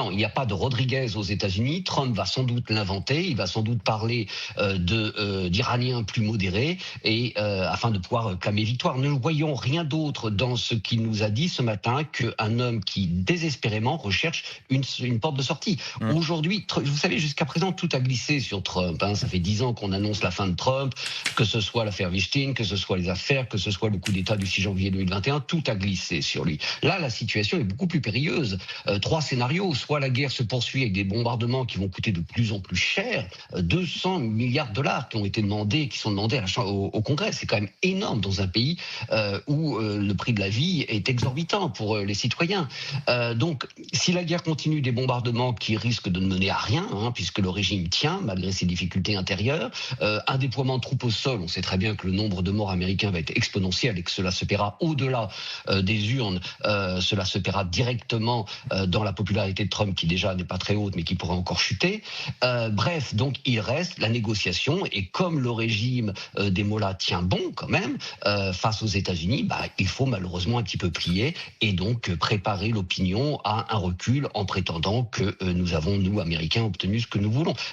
Non, il n'y a pas de Rodriguez aux États-Unis. Trump va sans doute l'inventer. Il va sans doute parler d'Iraniens plus modérés et afin de pouvoir clamer victoire. Nous ne voyons rien d'autre dans ce qu'il nous a dit ce matin qu'un homme qui désespérément recherche une porte de sortie. Mmh. Aujourd'hui, vous savez, jusqu'à présent, tout a glissé sur Trump. Ça fait 10 ans qu'on annonce la fin de Trump, que ce soit l'affaire Weinstein, que ce soit les affaires, que ce soit le coup d'État du 6 janvier 2021, tout a glissé sur lui. Là, la situation est beaucoup plus périlleuse. 3 scénarios, soit la guerre se poursuit avec des bombardements qui vont coûter de plus en plus cher, 200 milliards de dollars qui ont été demandés, qui sont demandés au Congrès. C'est quand même énorme dans un pays où le prix de la vie est exorbitant pour les citoyens. Donc, si la guerre continue, des bombardements qui risquent de ne mener à rien, puisque le régime tient malgré ses difficultés intérieures, un déploiement de troupes au sol, on sait très bien que le nombre de morts américains va être exponentiel et que cela se paiera au-delà des urnes, cela se paiera directement dans la popularité de Trump qui déjà n'est pas très haute mais qui pourrait encore chuter. Bref, donc il reste la négociation et comme le régime des Mollahs tient bon quand même face aux États-Unis, il faut malheureusement un petit peu plier et donc préparer l'opinion à un recul en prétendant que nous avons, nous Américains, obtenu ce que nous voulons.